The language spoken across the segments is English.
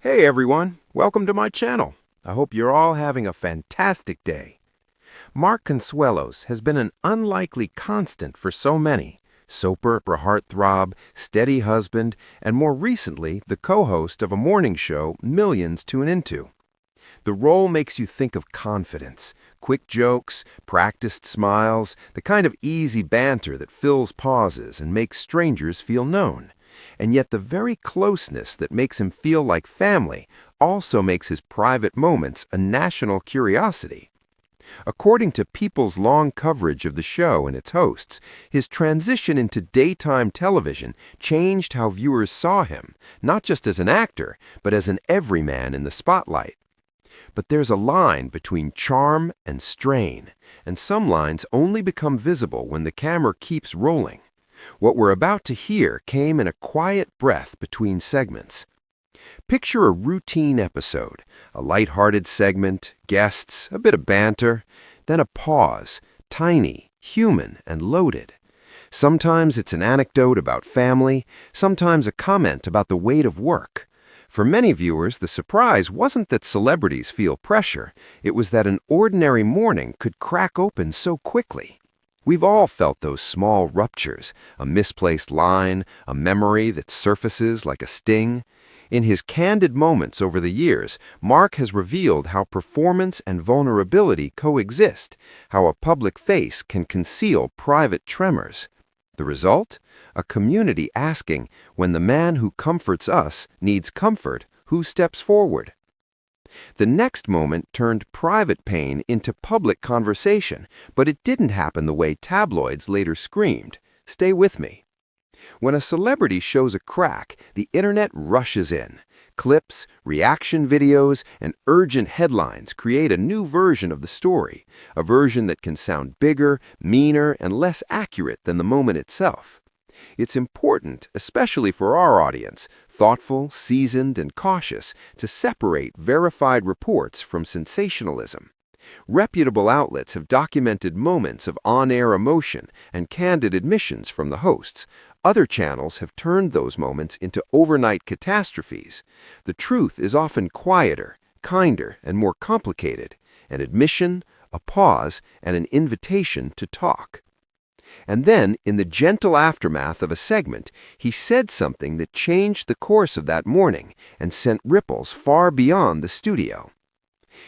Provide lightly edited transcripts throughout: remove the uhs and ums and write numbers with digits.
Hey everyone, welcome to my channel. I hope you're all having a fantastic day. Mark Consuelos has been an unlikely constant for so many. Soap opera heartthrob, steady husband, and more recently, the co-host of a morning show millions tune into. The role makes you think of confidence, quick jokes, practiced smiles, the kind of easy banter that fills pauses and makes strangers feel known. And yet the very closeness that makes him feel like family also makes his private moments a national curiosity. According to People's long coverage of the show and its hosts, his transition into daytime television changed how viewers saw him, not just as an actor, but as an everyman in the spotlight. But there's a line between charm and strain, and some lines only become visible when the camera keeps rolling. What we're about to hear came in a quiet breath between segments. Picture a routine episode, a light-hearted segment, guests, a bit of banter, then a pause, tiny, human, and loaded. Sometimes it's an anecdote about family, sometimes a comment about the weight of work. For many viewers, the surprise wasn't that celebrities feel pressure, it was that an ordinary morning could crack open so quickly. We've all felt those small ruptures, a misplaced line, a memory that surfaces like a sting. In his candid moments over the years, Mark has revealed how performance and vulnerability coexist, how a public face can conceal private tremors. The result? A community asking, when the man who comforts us needs comfort, who steps forward? The next moment turned private pain into public conversation, but it didn't happen the way tabloids later screamed. Stay with me. When a celebrity shows a crack, the internet rushes in. Clips, reaction videos, and urgent headlines create a new version of the story, a version that can sound bigger, meaner, and less accurate than the moment itself. It's important, especially for our audience, thoughtful, seasoned, and cautious, to separate verified reports from sensationalism. Reputable outlets have documented moments of on-air emotion and candid admissions from the hosts. Other channels have turned those moments into overnight catastrophes. The truth is often quieter, kinder, and more complicated: an admission, a pause, and an invitation to talk. And then, in the gentle aftermath of a segment, he said something that changed the course of that morning and sent ripples far beyond the studio.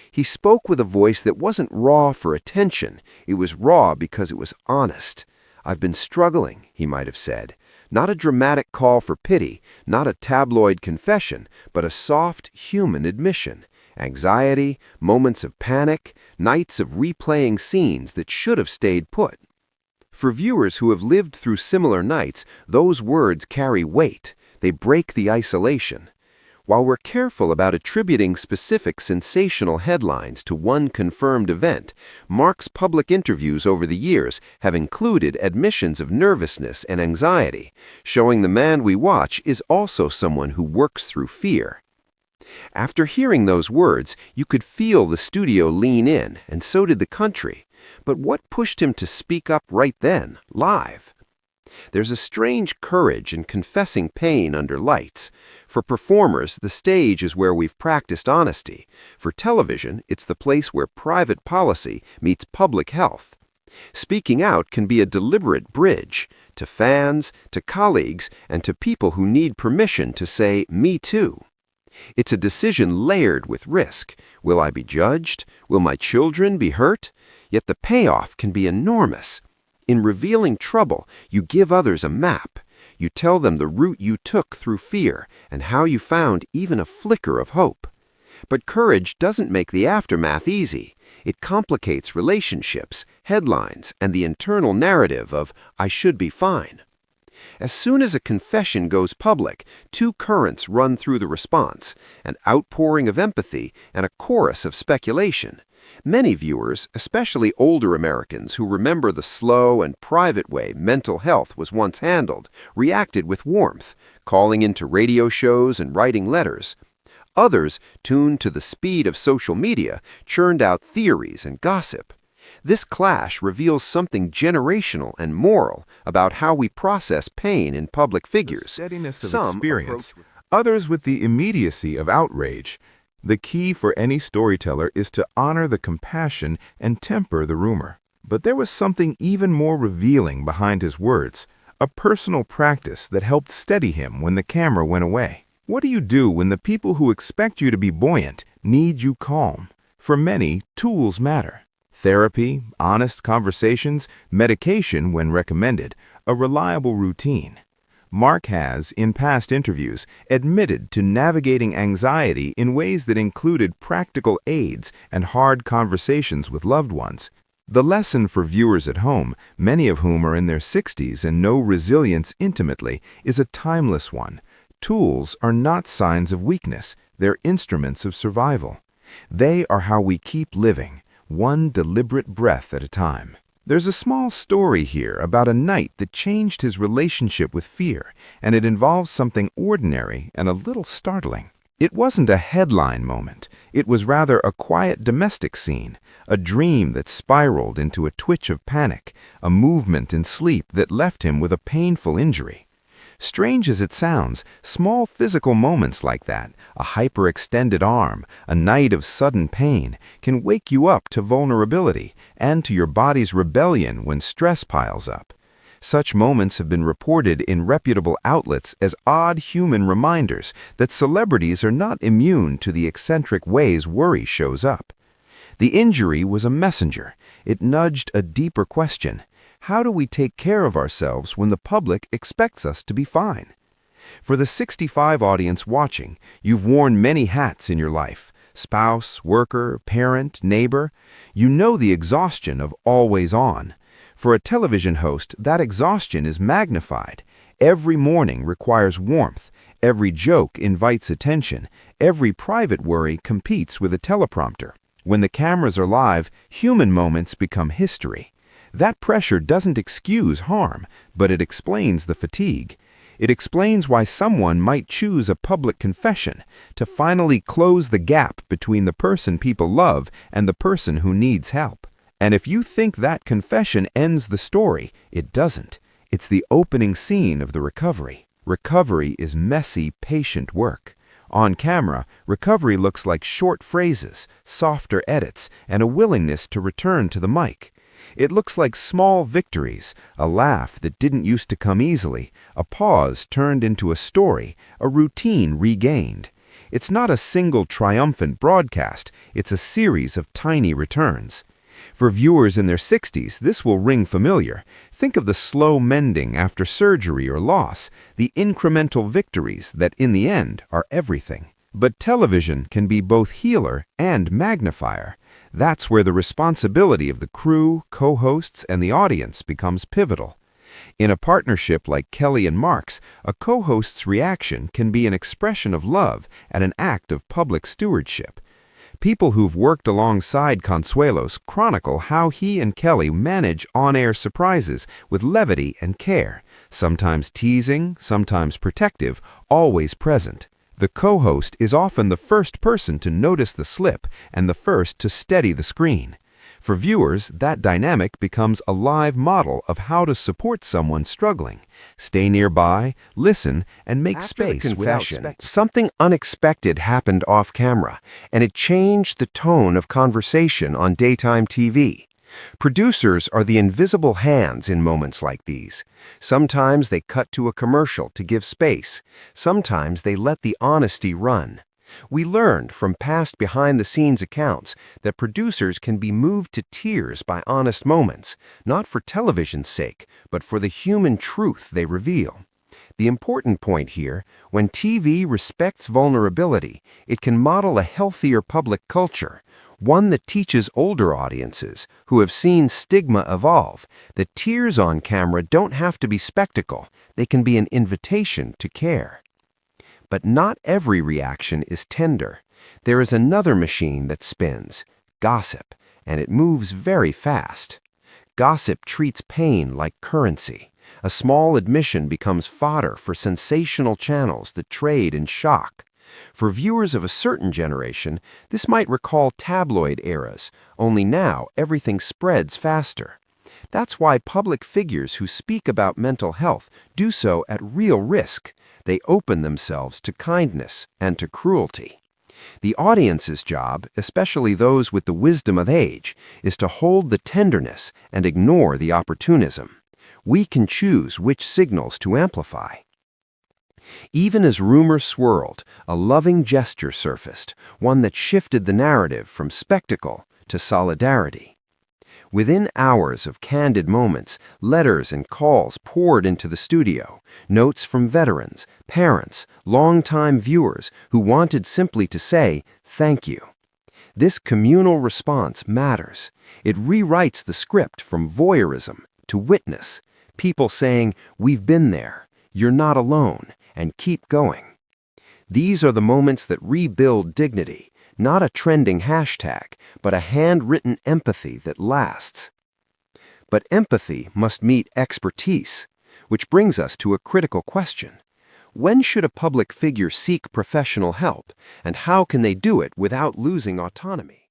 He spoke with a voice that wasn't raw for attention, it was raw because it was honest. "I've been struggling," he might have said. Not a dramatic call for pity, not a tabloid confession, but a soft, human admission. Anxiety, moments of panic, nights of replaying scenes that should have stayed put. For viewers who have lived through similar nights, those words carry weight. They break the isolation. While we're careful about attributing specific sensational headlines to one confirmed event, Mark's public interviews over the years have included admissions of nervousness and anxiety, showing the man we watch is also someone who works through fear. After hearing those words, you could feel the studio lean in, and so did the country. But what pushed him to speak up right then, live? There's a strange courage in confessing pain under lights. For performers, the stage is where we've practiced honesty. For television, it's the place where private policy meets public health. Speaking out can be a deliberate bridge to fans, to colleagues, and to people who need permission to say, "Me too." It's a decision layered with risk. Will I be judged? Will my children be hurt? Yet the payoff can be enormous. In revealing trouble, you give others a map. You tell them the route you took through fear and how you found even a flicker of hope. But courage doesn't make the aftermath easy. It complicates relationships, headlines, and the internal narrative of "I should be fine." As soon as a confession goes public, two currents run through the response: an outpouring of empathy and a chorus of speculation. Many viewers, especially older Americans who remember the slow and private way mental health was once handled, reacted with warmth, calling into radio shows and writing letters. Others, tuned to the speed of social media, churned out theories and gossip. This clash reveals something generational and moral about how we process pain in public figures. The steadiness of Some experience, others with the immediacy of outrage. The key for any storyteller is to honor the compassion and temper the rumor. But there was something even more revealing behind his words, a personal practice that helped steady him when the camera went away. What do you do when the people who expect you to be buoyant need you calm? For many, tools matter. Therapy, honest conversations, medication when recommended, a reliable routine. Mark has, in past interviews, admitted to navigating anxiety in ways that included practical aids and hard conversations with loved ones. The lesson for viewers at home, many of whom are in their 60s and know resilience intimately, is a timeless one. Tools are not signs of weakness, they're instruments of survival. They are how we keep living, one deliberate breath at a time. There's a small story here about a night that changed his relationship with fear, and it involves something ordinary and a little startling. It wasn't a headline moment. It was rather a quiet domestic scene, a dream that spiraled into a twitch of panic, a movement in sleep that left him with a painful injury. Strange as it sounds, small physical moments like that, a hyperextended arm, a night of sudden pain, can wake you up to vulnerability and to your body's rebellion when stress piles up. Such moments have been reported in reputable outlets as odd human reminders that celebrities are not immune to the eccentric ways worry shows up. The injury was a messenger. It nudged a deeper question. How do we take care of ourselves when the public expects us to be fine? For the 65 audience watching, you've worn many hats in your life. Spouse, worker, parent, neighbor. You know the exhaustion of always on. For a television host, that exhaustion is magnified. Every morning requires warmth. Every joke invites attention. Every private worry competes with a teleprompter. When the cameras are live, human moments become history. That pressure doesn't excuse harm, but it explains the fatigue. It explains why someone might choose a public confession to finally close the gap between the person people love and the person who needs help. And if you think that confession ends the story, it doesn't. It's the opening scene of the recovery. Recovery is messy, patient work. On camera, recovery looks like short phrases, softer edits, and a willingness to return to the mic. It looks like small victories, a laugh that didn't used to come easily, a pause turned into a story, a routine regained. It's not a single triumphant broadcast, it's a series of tiny returns. For viewers in their 60s, this will ring familiar. Think of the slow mending after surgery or loss, the incremental victories that in the end are everything. But television can be both healer and magnifier. That's where the responsibility of the crew, co-hosts, and the audience becomes pivotal. In a partnership like Kelly and Mark's, a co-host's reaction can be an expression of love and an act of public stewardship. People who've worked alongside Consuelos chronicle how he and Kelly manage on-air surprises with levity and care, sometimes teasing, sometimes protective, always present. The co-host is often the first person to notice the slip and the first to steady the screen. For viewers, that dynamic becomes a live model of how to support someone struggling. Stay nearby, listen, and make space without Something unexpected happened off camera, and it changed the tone of conversation on daytime TV. Producers are the invisible hands in moments like these. Sometimes they cut to a commercial to give space. Sometimes they let the honesty run. We learned from past behind-the-scenes accounts that producers can be moved to tears by honest moments, not for television's sake, but for the human truth they reveal. The important point here, when TV respects vulnerability, it can model a healthier public culture, one that teaches older audiences, who have seen stigma evolve, that tears on camera don't have to be spectacle, they can be an invitation to care. But not every reaction is tender. There is another machine that spins, gossip, and it moves very fast. Gossip treats pain like currency. A small admission becomes fodder for sensational channels that trade in shock. For viewers of a certain generation, this might recall tabloid eras, only now everything spreads faster. That's why public figures who speak about mental health do so at real risk. they open themselves to kindness and to cruelty. The audience's job, especially those with the wisdom of age, is to hold the tenderness and ignore the opportunism. We can choose which signals to amplify. Even as rumors swirled, a loving gesture surfaced, one that shifted the narrative from spectacle to solidarity. Within hours of candid moments, letters and calls poured into the studio, notes from veterans, parents, longtime viewers who wanted simply to say, "Thank you." This communal response matters. It rewrites the script from voyeurism to witness, people saying, "We've been there, you're not alone," and keep going. These are the moments that rebuild dignity, not a trending hashtag, but a handwritten empathy that lasts. But empathy must meet expertise, which brings us to a critical question. When should a public figure seek professional help, and how can they do it without losing autonomy?